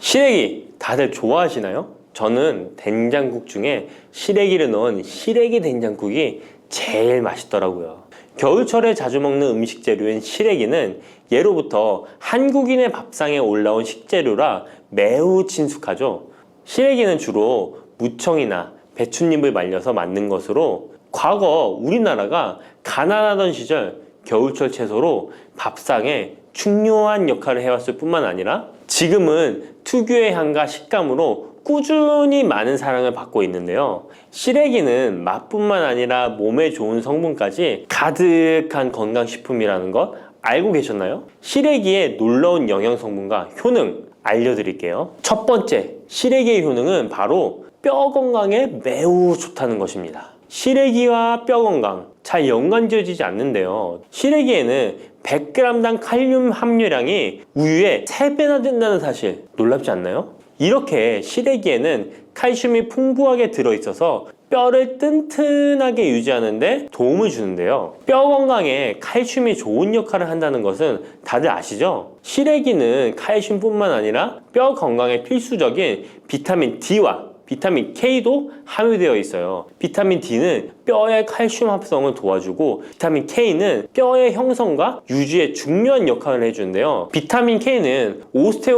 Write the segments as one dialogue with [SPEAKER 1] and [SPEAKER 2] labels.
[SPEAKER 1] 시래기 다들 좋아하시나요? 저는 된장국 중에 시래기를 넣은 시래기 된장국이 제일 맛있더라고요. 겨울철에 자주 먹는 음식 재료인 시래기는 예로부터 한국인의 밥상에 올라온 식재료라 매우 친숙하죠. 시래기는 주로 무청이나 배춧잎을 말려서 만든 것으로 과거 우리나라가 가난하던 시절 겨울철 채소로 밥상에 중요한 역할을 해왔을 뿐만 아니라 지금은 특유의 향과 식감으로 꾸준히 많은 사랑을 받고 있는데요. 시래기는 맛뿐만 아니라 몸에 좋은 성분까지 가득한 건강식품이라는 것 알고 계셨나요? 시래기의 놀라운 영양 성분과 효능 알려드릴게요. 첫 번째, 시래기의 효능은 바로 뼈 건강에 매우 좋다는 것입니다. 시래기와 뼈 건강 잘 연관지어지지 않는데요. 시래기에는 100g당 칼륨 함유량이 우유의 3배나 된다는 사실 놀랍지 않나요? 이렇게 시래기에는 칼슘이 풍부하게 들어있어서 뼈를 튼튼하게 유지하는 데 도움을 주는데요. 뼈 건강에 칼슘이 좋은 역할을 한다는 것은 다들 아시죠? 시래기는 칼슘뿐만 아니라 뼈 건강에 필수적인 비타민 D와 비타민 K도 함유되어 있어요. 비타민 D는 뼈의 칼슘 합성을 도와주고 비타민 K는 뼈의 형성과 유지에 중요한 역할을 해주는데요. 비타민 K는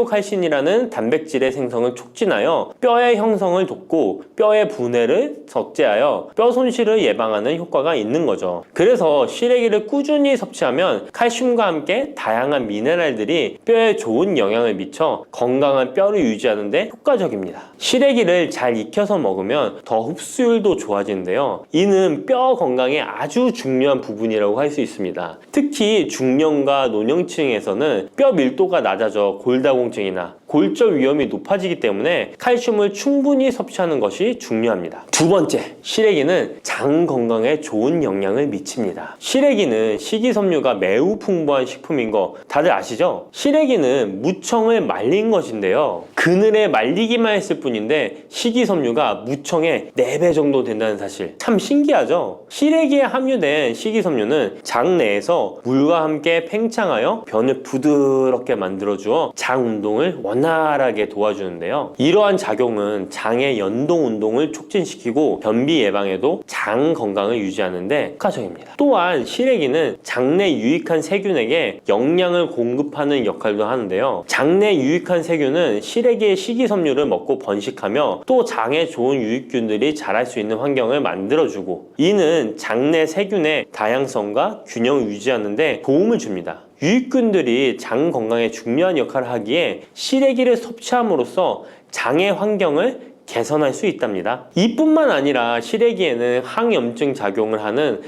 [SPEAKER 1] 오스테오칼신이라는 단백질의 생성을 촉진하여 뼈의 형성을 돕고 뼈의 분해를 억제하여 뼈 손실을 예방하는 효과가 있는 거죠. 그래서 시래기를 꾸준히 섭취하면 칼슘과 함께 다양한 미네랄들이 뼈에 좋은 영향을 미쳐 건강한 뼈를 유지하는 데 효과적입니다. 시래기를 잘 익혀서 먹으면 더 흡수율도 좋아지는데요. 이는 뼈 건강에 아주 중요한 부분이라고 할 수 있습니다. 특히 중년과 노년층에서는 뼈 밀도가 낮아져 골다공증이나 골절 위험이 높아지기 때문에 칼슘을 충분히 섭취하는 것이 중요합니다. 두 번째, 시래기는 장 건강에 좋은 영향을 미칩니다. 시래기는 식이섬유가 매우 풍부한 식품인 거 다들 아시죠? 시래기는 무청을 말린 것인데요. 그늘에 말리기만 했을 뿐인데 식이섬유가 무청의 4배 정도 된다는 사실 참 신기하죠? 시래기에 함유된 식이섬유는 장 내에서 물과 함께 팽창하여 변을 부드럽게 만들어주어 장 운동을 원활하게 도와주는데요. 이러한 작용은 장의 연동 운동을 촉진시키고 변비 예방에도 장 건강을 유지하는 데 효과적입니다. 또한 시래기는 장내 유익한 세균에게 영양을 공급하는 역할도 하는데요. 장내 유익한 세균은 시래기의 식이섬유를 먹고 번식하며 또 장에 좋은 유익균들이 자랄 수 있는 환경을 만들어주고 이는 장내 세균의 다양성과 균형을 유지하는 데 도움을 줍니다. 유익균들이 장 건강에 중요한 역할을 하기에 시래기를 섭취함으로써 장의 환경을 개선할 수 있답니다. 이뿐만 아니라 시래기에는 항염증 작용을 하는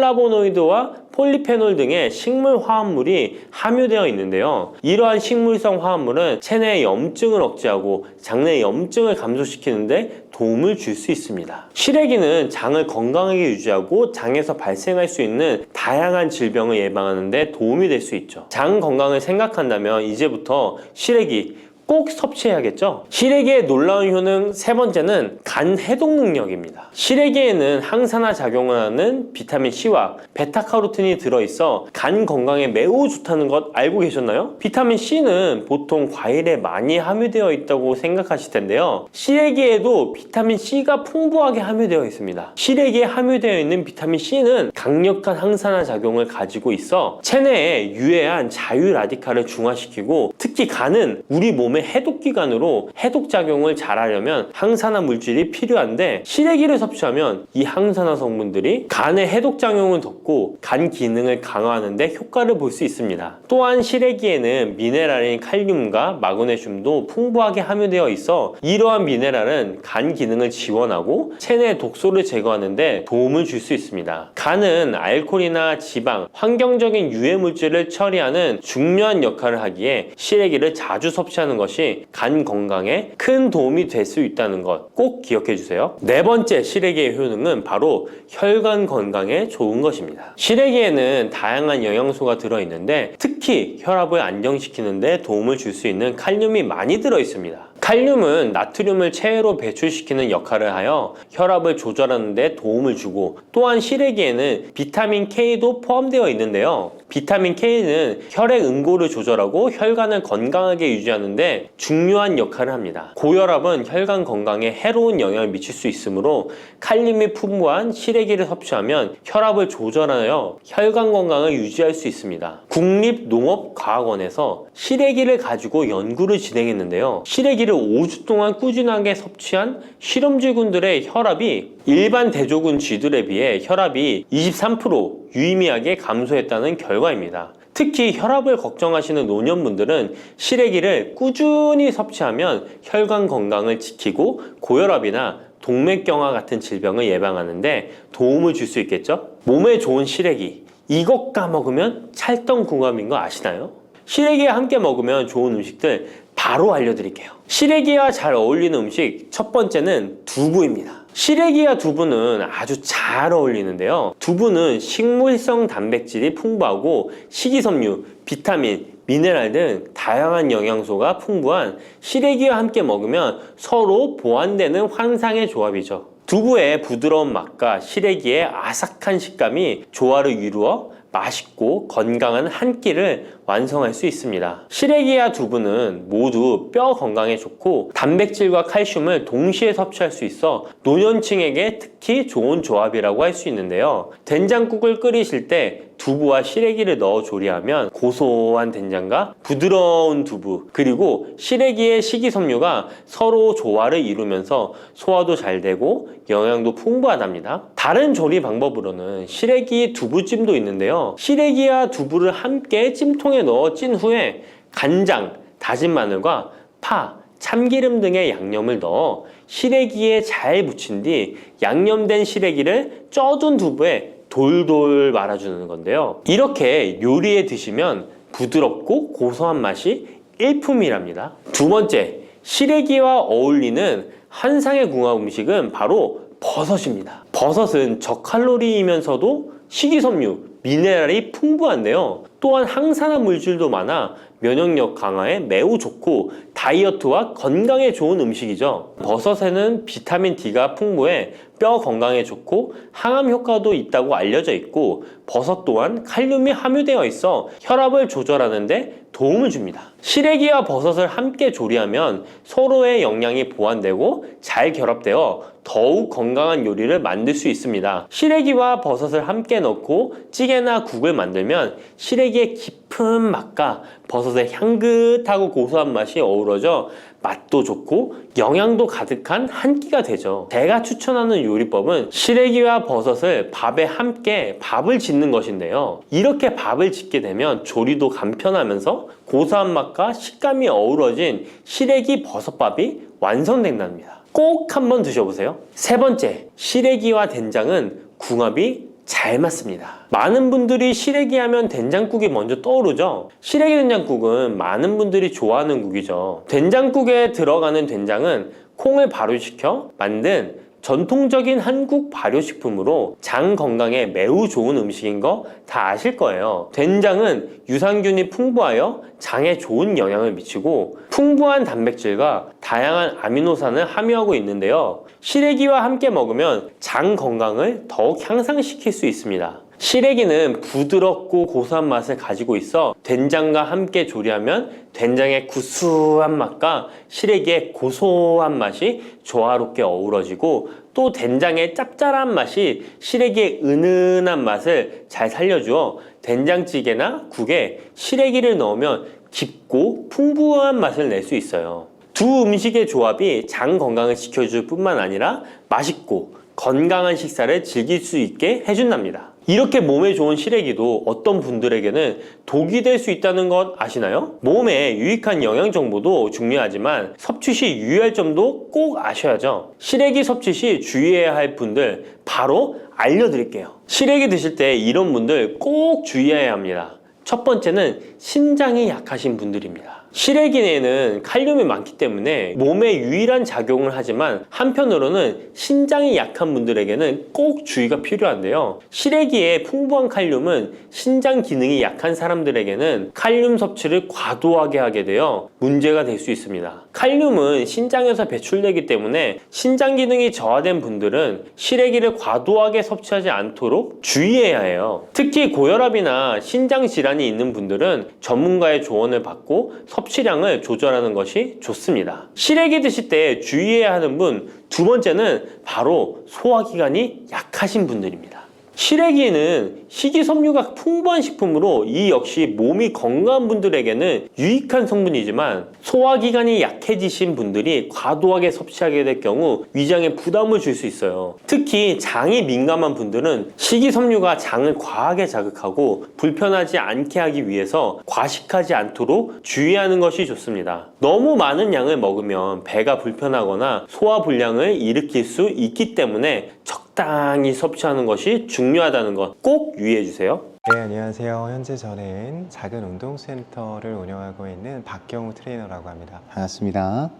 [SPEAKER 1] 폴라보노이드와 폴리페놀 등의 식물 화합물이 함유되어 있는데요. 이러한 식물성 화합물은 체내의 염증을 억제하고 장내 염증을 감소시키는 데 도움을 줄 수 있습니다. 시래기는 장을 건강하게 유지하고 장에서 발생할 수 있는 다양한 질병을 예방하는 데 도움이 될 수 있죠. 장 건강을 생각한다면 이제부터 시래기 꼭 섭취해야겠죠? 시래기의 놀라운 효능 세 번째는 간 해독 능력입니다. 시래기에는 항산화 작용을 하는 비타민 C와 베타카로틴이 들어있어 간 건강에 매우 좋다는 것 알고 계셨나요? 비타민 C는 보통 과일에 많이 함유되어 있다고 생각하실 텐데요. 시래기에도 비타민 C가 풍부하게 함유되어 있습니다. 시래기에 함유되어 있는 비타민 C는 강력한 항산화 작용을 가지고 있어 체내에 유해한 자유 라디칼을 중화시키고 특히 간은 우리 몸의 해독기관으로 해독작용을 잘하려면 항산화 물질이 필요한데 시래기를 섭취하면 이 항산화 성분들이 간의 해독작용을 돕고 간 기능을 강화하는 데 효과를 볼 수 있습니다. 또한 시래기에는 미네랄인 칼륨과 마그네슘도 풍부하게 함유되어 있어 이러한 미네랄은 간 기능을 지원하고 체내 독소를 제거하는 데 도움을 줄 수 있습니다. 간은 알코올이나 지방, 환경적인 유해 물질을 처리하는 중요한 역할을 하기에 시래기를 자주 섭취하는 것이 간 건강에 큰 도움이 될 수 있다는 것 꼭 기억해 주세요. 네 번째 시래기의 효능은 바로 혈관 건강에 좋은 것입니다. 시래기에는 다양한 영양소가 들어있는데 특히 혈압을 안정시키는 데 도움을 줄 수 있는 칼륨이 많이 들어있습니다. 칼륨은 나트륨을 체외로 배출시키는 역할을 하여 혈압을 조절하는 데 도움을 주고, 또한 시래기에는 비타민 K도 포함되어 있는데요. 비타민 K는 혈액 응고를 조절하고 혈관을 건강하게 유지하는 데 중요한 역할을 합니다. 고혈압은 혈관 건강에 해로운 영향을 미칠 수 있으므로 칼륨이 풍부한 시래기를 섭취하면 혈압을 조절하여 혈관 건강을 유지할 수 있습니다. 국립농업과학원에서 시래기를 가지고 연구를 진행했는데요. 시래기를 5주 동안 꾸준하게 섭취한 실험쥐군들의 혈압이 일반 대조군 쥐들에 비해 혈압이 23% 유의미하게 감소했다는 결과입니다. 특히 혈압을 걱정하시는 노년분들은 시래기를 꾸준히 섭취하면 혈관 건강을 지키고 고혈압이나 동맥경화 같은 질병을 예방하는데 도움을 줄 수 있겠죠? 몸에 좋은 시래기, 이것 까먹으면 찰떡궁합인 거 아시나요? 시래기와 함께 먹으면 좋은 음식들 바로 알려드릴게요. 시래기와 잘 어울리는 음식 첫 번째는 두부입니다. 시래기와 두부는 아주 잘 어울리는데요. 두부는 식물성 단백질이 풍부하고 식이섬유, 비타민, 미네랄 등 다양한 영양소가 풍부한 시래기와 함께 먹으면 서로 보완되는 환상의 조합이죠. 두부의 부드러운 맛과 시래기의 아삭한 식감이 조화를 이루어 맛있고 건강한 한 끼를 완성할 수 있습니다. 시래기와 두부는 모두 뼈 건강에 좋고 단백질과 칼슘을 동시에 섭취할 수 있어 노년층에게 특히 좋은 조합이라고 할 수 있는데요. 된장국을 끓이실 때 두부와 시래기를 넣어 조리하면 고소한 된장과 부드러운 두부, 그리고 시래기의 식이섬유가 서로 조화를 이루면서 소화도 잘 되고 영양도 풍부하답니다. 다른 조리 방법으로는 시래기 두부찜도 있는데요. 시래기와 두부를 함께 찜통에 넣어 찐 후에 간장, 다진 마늘과 파, 참기름 등의 양념을 넣어 시래기에 잘 묻힌 뒤 양념된 시래기를 쪄둔 두부에 돌돌 말아주는 건데요. 이렇게 요리해 드시면 부드럽고 고소한 맛이 일품이랍니다. 두 번째, 시래기와 어울리는 환상의 궁합 음식은 바로 버섯입니다. 버섯은 저칼로리이면서도 식이섬유, 미네랄이 풍부한데요. 또한 항산화 물질도 많아 면역력 강화에 매우 좋고 다이어트와 건강에 좋은 음식이죠. 버섯에는 비타민 D가 풍부해 뼈 건강에 좋고 항암 효과도 있다고 알려져 있고, 버섯 또한 칼륨이 함유되어 있어 혈압을 조절하는 데 도움을 줍니다. 시래기와 버섯을 함께 조리하면 서로의 영양이 보완되고 잘 결합되어 더욱 건강한 요리를 만들 수 있습니다. 시래기와 버섯을 함께 넣고 찌개나 국을 만들면 시래기의 깊은 맛과 버섯의 향긋하고 고소한 맛이 어우러져 맛도 좋고 영양도 가득한 한 끼가 되죠. 제가 추천하는 요리법은 시래기와 버섯을 밥에 함께 밥을 짓는 것인데요. 이렇게 밥을 짓게 되면 조리도 간편하면서 고소한 맛과 식감이 어우러진 시래기 버섯밥이 완성된답니다. 꼭 한번 드셔보세요. 세 번째, 시래기와 된장은 궁합이 잘 맞습니다. 많은 분들이 시래기 하면 된장국이 먼저 떠오르죠. 시래기 된장국은 많은 분들이 좋아하는 국이죠. 된장국에 들어가는 된장은 콩을 발효시켜 만든 전통적인 한국 발효식품으로 장 건강에 매우 좋은 음식인 거 다 아실 거예요. 된장은 유산균이 풍부하여 장에 좋은 영향을 미치고 풍부한 단백질과 다양한 아미노산을 함유하고 있는데요. 시래기와 함께 먹으면 장 건강을 더욱 향상시킬 수 있습니다. 시래기는 부드럽고 고소한 맛을 가지고 있어 된장과 함께 조리하면 된장의 구수한 맛과 시래기의 고소한 맛이 조화롭게 어우러지고, 또 된장의 짭짤한 맛이 시래기의 은은한 맛을 잘 살려주어 된장찌개나 국에 시래기를 넣으면 깊고 풍부한 맛을 낼 수 있어요. 두 음식의 조합이 장 건강을 지켜줄 뿐만 아니라 맛있고 건강한 식사를 즐길 수 있게 해준답니다. 이렇게 몸에 좋은 시래기도 어떤 분들에게는 독이 될 수 있다는 것 아시나요? 몸에 유익한 영양 정보도 중요하지만 섭취 시 유의할 점도 꼭 아셔야죠. 시래기 섭취 시 주의해야 할 분들 바로 알려드릴게요. 시래기 드실 때 이런 분들 꼭 주의해야 합니다. 첫 번째는 신장이 약하신 분들입니다. 시래기에는 칼륨이 많기 때문에 몸에 유일한 작용을 하지만 한편으로는 신장이 약한 분들에게는 꼭 주의가 필요한데요. 시래기에 풍부한 칼륨은 신장 기능이 약한 사람들에게는 칼륨 섭취를 과도하게 하게 되어 문제가 될 수 있습니다. 칼륨은 신장에서 배출되기 때문에 신장 기능이 저하된 분들은 시래기를 과도하게 섭취하지 않도록 주의해야 해요. 특히 고혈압이나 신장 질환이 있는 분들은 전문가의 조언을 받고 섭취량을 조절하는 것이 좋습니다. 시래기 드실 때 주의해야 하는 분 두 번째는 바로 소화기관이 약하신 분들입니다. 시래기는 식이섬유가 풍부한 식품으로 이 역시 몸이 건강한 분들에게는 유익한 성분이지만 소화기관이 약해지신 분들이 과도하게 섭취하게 될 경우 위장에 부담을 줄 수 있어요. 특히 장이 민감한 분들은 식이섬유가 장을 과하게 자극하고 불편하지 않게 하기 위해서 과식하지 않도록 주의하는 것이 좋습니다. 너무 많은 양을 먹으면 배가 불편하거나 소화불량을 일으킬 수 있기 때문에 적당히 섭취하는 것이 중요하다는 것 꼭 유의해 주세요.
[SPEAKER 2] 네, 안녕하세요. 현재 저는 작은 운동센터를 운영하고 있는 박경우 트레이너라고 합니다. 반갑습니다.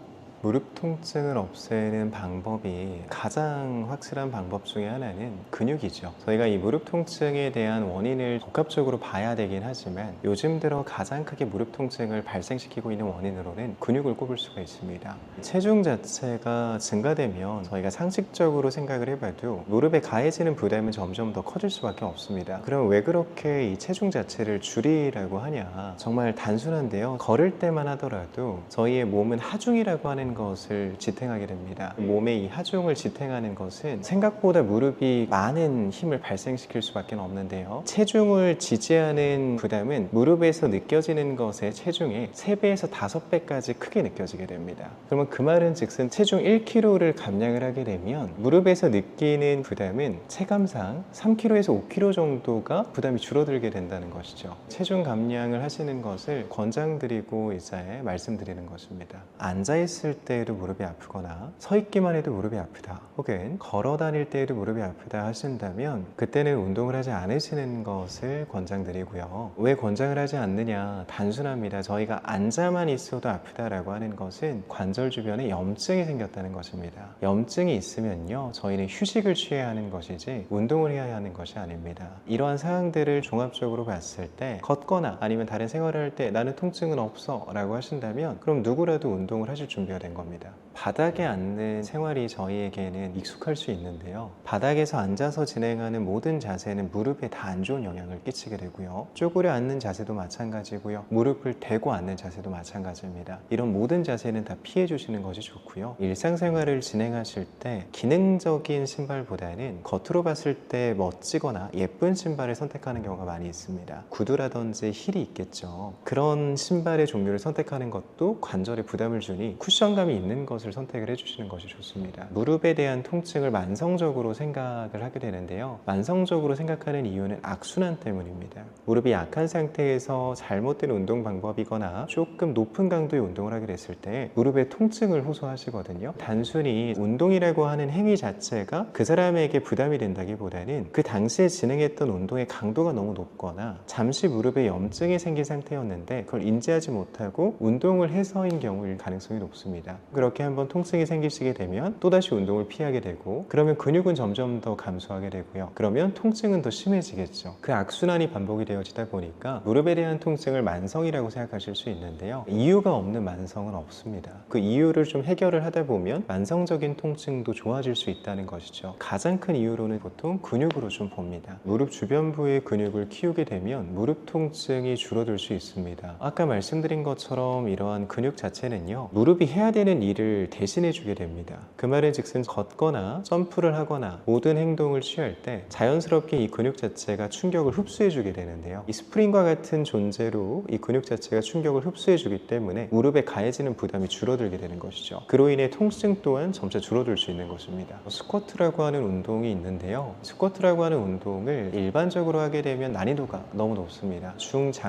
[SPEAKER 2] 무릎 통증을 없애는 방법이 가장 확실한 방법 중에 하나는 근육이죠. 저희가 이 무릎 통증에 대한 원인을 복합적으로 봐야 되긴 하지만 요즘 들어 가장 크게 무릎 통증을 발생시키고 있는 원인으로는 근육을 꼽을 수가 있습니다. 체중 자체가 증가되면 저희가 상식적으로 생각을 해봐도 무릎에 가해지는 부담은 점점 더 커질 수밖에 없습니다. 그럼 왜 그렇게 이 체중 자체를 줄이라고 하냐? 정말 단순한데요. 걸을 때만 하더라도 저희의 몸은 하중이라고 하는 것을 지탱하게 됩니다. 몸의 이 하중을 지탱하는 것은 생각보다 무릎이 많은 힘을 발생시킬 수밖에 없는데요. 체중을 지지하는 부담은 무릎에서 느껴지는 것의 체중의 3배에서 5배까지 크게 느껴지게 됩니다. 그러면 그 말은 즉슨 체중 1kg를 감량을 하게 되면 무릎에서 느끼는 부담은 체감상 3kg에서 5kg 정도가 부담이 줄어들게 된다는 것이죠. 체중 감량을 하시는 것을 권장드리고 이제 말씀드리는 것입니다. 앉아있을 때에도 무릎이 아프거나 서 있기만 해도 무릎이 아프다 혹은 걸어 다닐 때에도 무릎이 아프다 하신다면 그때는 운동을 하지 않으시는 것을 권장드리고요. 왜 권장을 하지 않느냐? 단순합니다. 저희가 앉아만 있어도 아프다라고 하는 것은 관절 주변에 염증이 생겼다는 것입니다. 염증이 있으면요 저희는 휴식을 취해야 하는 것이지 운동을 해야 하는 것이 아닙니다. 이러한 사항들을 종합적으로 봤을 때 걷거나 아니면 다른 생활을 할 때 나는 통증은 없어 라고 하신다면 그럼 누구라도 운동을 하실 준비가 된 겁니다. 바닥에 앉는 생활이 저희에게는 익숙할 수 있는데요. 바닥에서 앉아서 진행하는 모든 자세는 무릎에 다 안 좋은 영향을 끼치게 되고요. 쪼그려 앉는 자세도 마찬가지고요. 무릎을 대고 앉는 자세도 마찬가지입니다. 이런 모든 자세는 다 피해 주시는 것이 좋고요. 일상생활을 진행하실 때 기능적인 신발보다는 겉으로 봤을 때 멋지거나 예쁜 신발을 선택하는 경우가 많이 있습니다. 구두라든지 힐이 있겠죠. 그런 신발의 종류를 선택하는 것도 관절에 부담을 주니 쿠션감이 있는 것을 선택을 해주시는 것이 좋습니다. 무릎에 대한 통증을 만성적으로 생각을 하게 되는데요. 만성적으로 생각하는 이유는 악순환 때문입니다. 무릎이 약한 상태에서 잘못된 운동 방법이거나 조금 높은 강도의 운동을 하게 됐을 때 무릎에 통증을 호소하시거든요. 단순히 운동이라고 하는 행위 자체가 그 사람에게 부담이 된다기보다는 그 당시에 진행했던 운동의 강도가 너무 높거나 잠시 무릎에 염증이 생긴 상태였는데 그걸 인지하지 못하고 운동을 해서인 경우일 가능성이 높습니다. 그렇게 한번 통증이 생기시게 되면 또다시 운동을 피하게 되고 그러면 근육은 점점 더 감소하게 되고요. 그러면 통증은 더 심해지겠죠. 그 악순환이 반복이 되어지다 보니까 무릎에 대한 통증을 만성이라고 생각하실 수 있는데요. 이유가 없는 만성은 없습니다. 그 이유를 좀 해결을 하다 보면 만성적인 통증도 좋아질 수 있다는 것이죠. 가장 큰 이유로는 보통 근육으로 좀 봅니다. 무릎 주변부의 근육을 키우게 되면 무릎 통증이 줄어들 수 있습니다. 아까 말씀드린 것처럼 이러한 근육 자체는요. 무릎이 해야 되는 일을 대신해 주게 됩니다. 그 말은 즉슨 걷거나 점프를 하거나 모든 행동을 취할 때 자연스럽게 이 근육 자체가 충격을 흡수해 주게 되는데요. 이 스프링과 같은 존재로 이 근육 자체가 충격을 흡수해 주기 때문에 무릎에 가해지는 부담이 줄어들게 되는 것이죠. 그로 인해 통증 또한 점차 줄어들 수 있는 것입니다. 스쿼트라고 하는 운동이 있는데요. 스쿼트라고 하는 운동을 일반적으로 하게 되면 난이도가 너무 높습니다.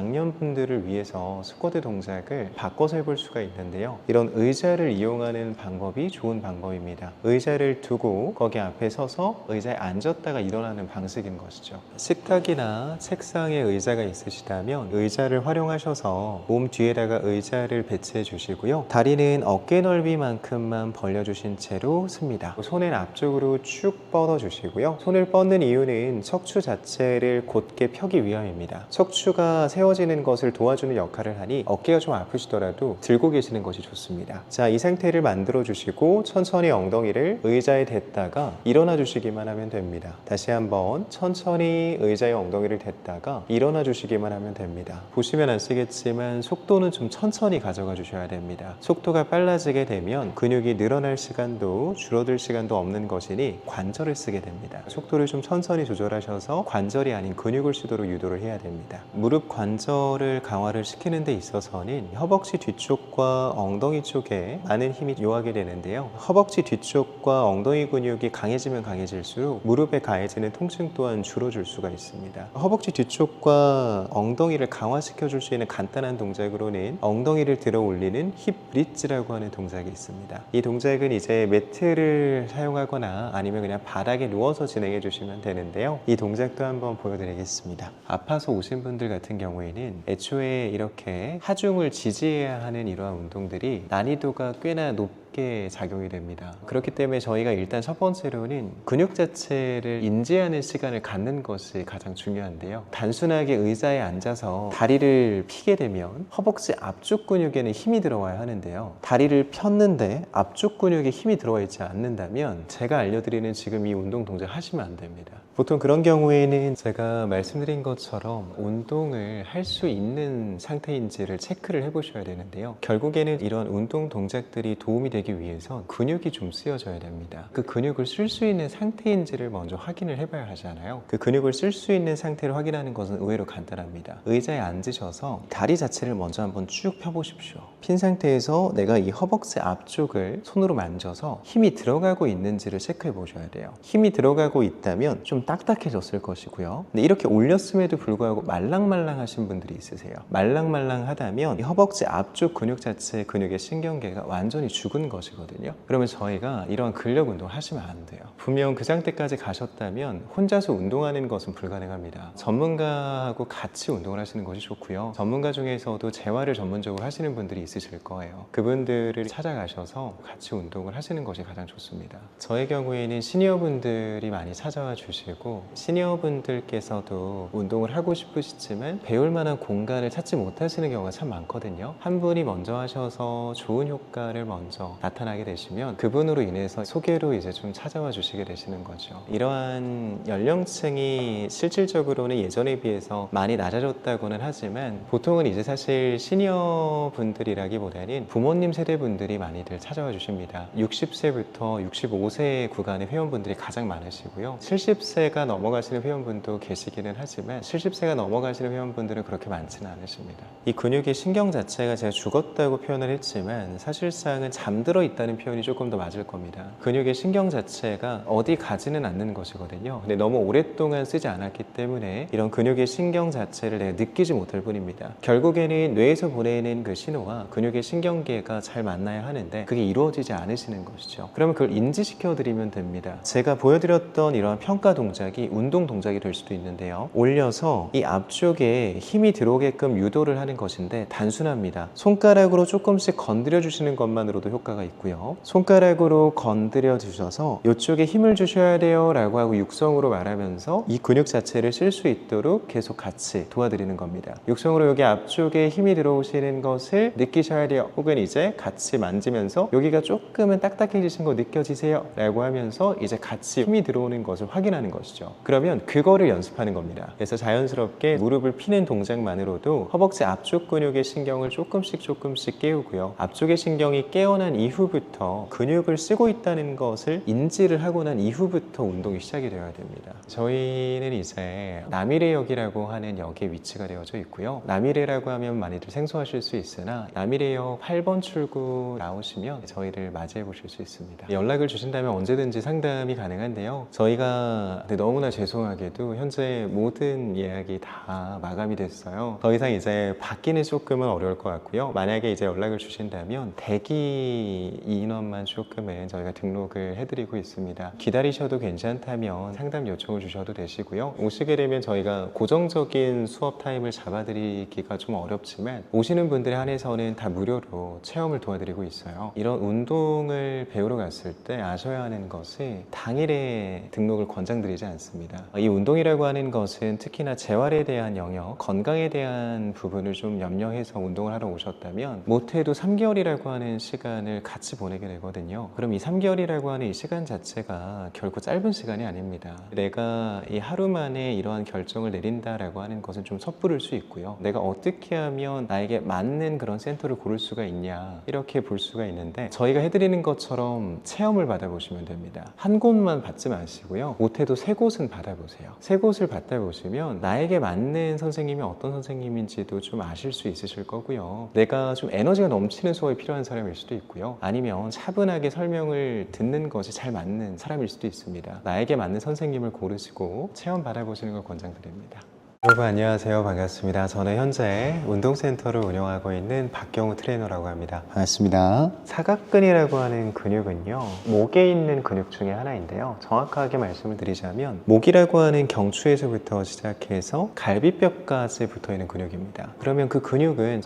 [SPEAKER 2] 중장년분들을 위해서 스쿼트 동작을 바꿔서 해볼 수가 있는데요. 이런 의자를 이용하는 방법이 좋은 방법입니다. 의자를 두고 거기 앞에 서서 의자에 앉았다가 일어나는 방식인 것이죠. 식탁이나 책상에 의자가 있으시다면 의자를 활용하셔서 몸 뒤에다가 의자를 배치해 주시고요. 다리는 어깨 넓이만큼만 벌려주신 채로 씁니다. 손을 앞쪽으로 쭉 뻗어 주시고요. 손을 뻗는 이유는 척추 자체를 곧게 펴기 위함입니다. 척추가 세워지는 것을 도와주는 역할을 하니 어깨가 좀 아프시더라도 들고 계시는 것이 좋습니다. 자, 자, 이 상태를 만들어 주시고 천천히 엉덩이를 의자에 댔다가 일어나 주시기만 하면 됩니다. 다시 한번 천천히 의자에 엉덩이를 댔다가 일어나 주시기만 하면 됩니다. 보시면 아시겠지만 속도는 좀 천천히 가져가 주셔야 됩니다. 속도가 빨라지게 되면 근육이 늘어날 시간도 줄어들 시간도 없는 것이니 관절을 쓰게 됩니다. 속도를 좀 천천히 조절하셔서 관절이 아닌 근육을 쓰도록 유도를 해야 됩니다. 무릎 관절을 강화를 시키는 데 있어서는 허벅지 뒤쪽과 엉덩이 쪽에 많은 힘이 요하게 되는데요. 허벅지 뒤쪽과 엉덩이 근육이 강해지면 강해질수록 무릎에 가해지는 통증 또한 줄어들 수가 있습니다. 허벅지 뒤쪽과 엉덩이를 강화시켜 줄 수 있는 간단한 동작으로는 엉덩이를 들어 올리는 힙 브릿지라고 하는 동작이 있습니다. 이 동작은 이제 매트를 사용하거나 아니면 그냥 바닥에 누워서 진행해 주시면 되는데요. 이 동작도 한번 보여드리겠습니다. 아파서 오신 분들 같은 경우에는 애초에 이렇게 하중을 지지해야 하는 이러한 운동들이 난이도가 꽤나 높게 작용이 됩니다. 그렇기 때문에 저희가 일단 첫 번째로는 근육 자체를 인지하는 시간을 갖는 것이 가장 중요한데요. 단순하게 의자에 앉아서 다리를 펴게 되면 허벅지 앞쪽 근육에는 힘이 들어와야 하는데요. 다리를 폈는데 앞쪽 근육에 힘이 들어와 있지 않는다면 제가 알려드리는 지금 이 운동 동작 하시면 안 됩니다. 보통 그런 경우에는 제가 말씀드린 것처럼 운동을 할 수 있는 상태인지를 체크를 해보셔야 되는데요. 결국에는 이런 운동 동작들이 도움이 되기 위해선 근육이 좀 쓰여져야 됩니다. 그 근육을 쓸 수 있는 상태인지를 먼저 확인을 해봐야 하잖아요. 그 근육을 쓸 수 있는 상태를 확인하는 것은 의외로 간단합니다. 의자에 앉으셔서 다리 자체를 먼저 한번 쭉 펴보십시오. 핀 상태에서 내가 이 허벅지 앞쪽을 손으로 만져서 힘이 들어가고 있는지를 체크해 보셔야 돼요. 힘이 들어가고 있다면 좀 딱딱해졌을 것이고요. 근데 이렇게 올렸음에도 불구하고 말랑말랑하신 분들이 있으세요. 말랑말랑하다면 이 허벅지 앞쪽 근육 자체 근육의 신경계가 완전히 죽은 것이거든요. 그러면 저희가 이런 근력 운동 하시면 안 돼요. 분명 그 상태까지 가셨다면 혼자서 운동하는 것은 불가능합니다. 전문가하고 같이 운동을 하시는 것이 좋고요. 전문가 중에서도 재활을 전문적으로 하시는 분들이 있으실 거예요. 그분들을 찾아가셔서 같이 운동을 하시는 것이 가장 좋습니다. 저의 경우에는 시니어분들이 많이 찾아와 주시고 시니어분들께서도 운동을 하고 싶으시지만 배울 만한 공간을 찾지 못하시는 경우가 참 많거든요. 한 분이 먼저 하셔서 좋은 효과를 먼저 나타나게 되시면 그분으로 인해서 소개로 이제 좀 찾아와 주시게 되시는 거죠. 이러한 연령층이 실질적으로는 예전에 비해서 많이 낮아졌다고는 하지만 보통은 이제 사실 시니어 분들이라기보다는 부모님 세대 분들이 많이들 찾아와 주십니다. 60세부터 65세 구간의 회원분들이 가장 많으시고요. 70세가 넘어가시는 회원분도 계시기는 하지만 70세가 넘어가시는 회원분들은 그렇게 많지는 않으십니다. 이 근육의 신경 자체가 제가 죽었다고 표현을 했지만 사실상은 잠들어 있다는 표현이 조금 더 맞을 겁니다. 근육의 신경 자체가 어디 가지는 않는 것이거든요. 근데 너무 오랫동안 쓰지 않았기 때문에 이런 근육의 신경 자체를 내가 느끼지 못할 뿐입니다. 결국에는 뇌에서 보내는 그 신호와 근육의 신경계가 잘 만나야 하는데 그게 이루어지지 않으시는 것이죠. 그러면 그걸 인지시켜 드리면 됩니다. 제가 보여드렸던 이러한 평가 동작이 운동 동작이 될 수도 있는데요. 올려서 이 앞쪽에 힘이 들어오게끔 유도를 하는 것인데 단순합니다. 손가락으로 조금씩 건드려 주시는 것만으로도 효과가 있고요. 손가락으로 건드려 주셔서 이쪽에 힘을 주셔야 돼요 라고 하고 육성으로 말하면서 이 근육 자체를 쓸 수 있도록 계속 같이 도와드리는 겁니다. 육성으로 여기 앞쪽에 힘이 들어오시는 것을 느끼셔야 돼요. 혹은 이제 같이 만지면서 여기가 조금은 딱딱해지신 거 느껴지세요 라고 하면서 이제 같이 힘이 들어오는 것을 확인하는 것이죠. 그러면 그거를 연습하는 겁니다. 그래서 자연스럽게 무릎을 피는 동작만으로도 허벅지 앞쪽 근육의 신경을 조금씩 깨우고요. 앞쪽의 신경이 깨어난 이후부터 근육을 쓰고 있다는 것을 인지를 하고 난 이후부터 운동이 시작이 되어야 됩니다. 저희는 이제 남이래역이라고 하는 역에 위치가 되어져 있고요. 남이래라고 하면 많이들 생소하실 수 있으나 남이래역 8번 출구 나오시면 저희를 맞이해 보실 수 있습니다. 연락을 주신다면 언제든지 상담이 가능한데요. 저희가 너무나 죄송하게도 현재 모든 예약이 다 마감이 됐어요. 더 이상 이제 받기는 조금은 어려울 것 같고요. 만약에 이제 연락을 주신다면 대기 인원만 조금은 저희가 등록을 해드리고 있습니다. 기다리셔도 괜찮다면 상담 요청을 주셔도 되시고요. 오시게 되면 저희가 고정적인 수업 타임을 잡아드리기가 좀 어렵지만 오시는 분들에 한해서는 다 무료로 체험을 도와드리고 있어요. 이런 운동을 배우러 갔을 때 아셔야 하는 것이 당일에 등록을 권장드리지 추천드리지 않습니다. 이 운동이라고 하는 것은 특히나 재활에 대한 영역, 건강에 대한 부분을 좀 염려해서 운동을 하러 오셨다면 못해도 3개월이라고 하는 시간을 같이 보내게 되거든요. 그럼 이 3개월이라고 하는 이 시간 자체가 결코 짧은 시간이 아닙니다. 내가 이 하루 만에 이러한 결정을 내린다라고 하는 것은 좀 섣부를 수 있고요. 내가 어떻게 하면 나에게 맞는 그런 센터를 고를 수가 있냐, 이렇게 볼 수가 있는데, 저희가 해드리는 것처럼 체험을 받아보시면 됩니다. 한 곳만 받지 마시고요. 못해도 3곳은 받아보세요. 3곳을 받아보시면 나에게 맞는 선생님이 어떤 선생님인지도 좀 아실 수 있으실 거고요. 내가 좀 에너지가 넘치는 수업이 필요한 사람일 수도 있고요. 아니면 차분하게 설명을 듣는 것이 잘 맞는 사람일 수도 있습니다. 나에게 맞는 선생님을 고르시고 체험 받아보시는 걸 권장드립니다. 여러분 안녕하세요. 반갑습니다. 저는 현재 운동센터를 운영하고 있는 박경우 트레이너라고 합니다. 반갑습니다. 사각근이라고 하는 근육은요, 목에 있는 근육 중에 하나인데요. 정확하게 말씀을 드리자면 목이라고 하는 경추에서부터 시작해서 갈비뼈까지 붙어있는 근육입니다. 그러면 그 근육은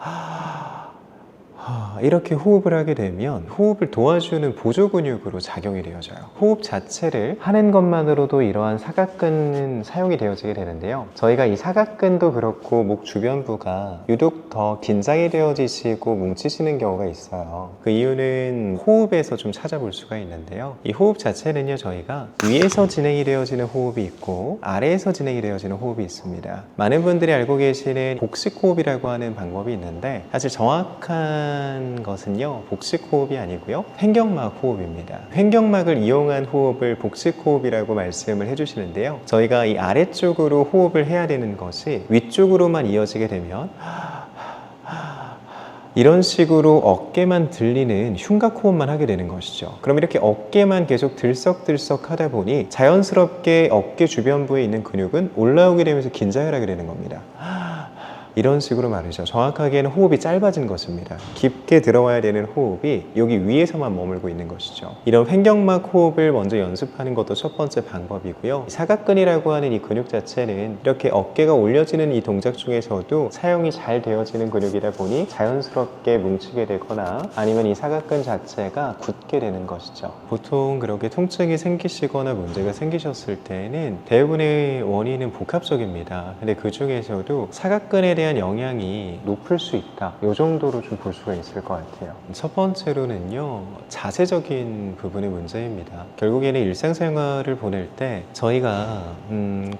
[SPEAKER 2] 이렇게 호흡을 하게 되면 호흡을 도와주는 보조 근육으로 작용이 되어져요. 호흡 자체를 하는 것만으로도 이러한 사각근은 사용이 되어지게 되는데요. 저희가 이 사각근도 그렇고 목 주변부가 유독 더 긴장이 되어지시고 뭉치시는 경우가 있어요. 그 이유는 호흡에서 좀 찾아볼 수가 있는데요. 이 호흡 자체는요, 저희가 위에서 진행이 되어지는 호흡이 있고 아래에서 진행이 되어지는 호흡이 있습니다. 많은 분들이 알고 계시는 복식 호흡이라고 하는 방법이 있는데, 사실 정확한 것은요, 복식 호흡이 아니고요, 횡격막 호흡입니다. 횡격막을 이용한 호흡을 복식 호흡이라고 말씀을 해주시는데요, 저희가 이 아래쪽으로 호흡을 해야 되는 것이 위쪽으로만 이어지게 되면 이런 식으로 어깨만 들리는 흉곽 호흡만 하게 되는 것이죠. 그럼 이렇게 어깨만 계속 들썩들썩 하다 보니 자연스럽게 어깨 주변부에 있는 근육은 올라오게 되면서 긴장을 하게 되는 겁니다. 이런 식으로 말이죠. 정확하게는 호흡이 짧아진 것입니다. 깊게 들어와야 되는 호흡이 여기 위에서만 머물고 있는 것이죠. 이런 횡격막 호흡을 먼저 연습하는 것도 첫 번째 방법이고요. 사각근이라고 하는 이 근육 자체는 이렇게 어깨가 올려지는 이 동작 중에서도 사용이 잘 되어지는 근육이다 보니 자연스럽게 뭉치게 되거나 아니면 이 사각근 자체가 굳게 되는 것이죠. 보통 그렇게 통증이 생기시거나 문제가 생기셨을 때는 대부분의 원인은 복합적입니다. 근데 그 중에서도 사각근에 대한 영향이 높을 수 있다, 이 정도로 좀 볼 수가 있을 것 같아요. 첫 번째로는요, 자세적인 부분의 문제입니다. 결국에는 일상생활을 보낼 때 저희가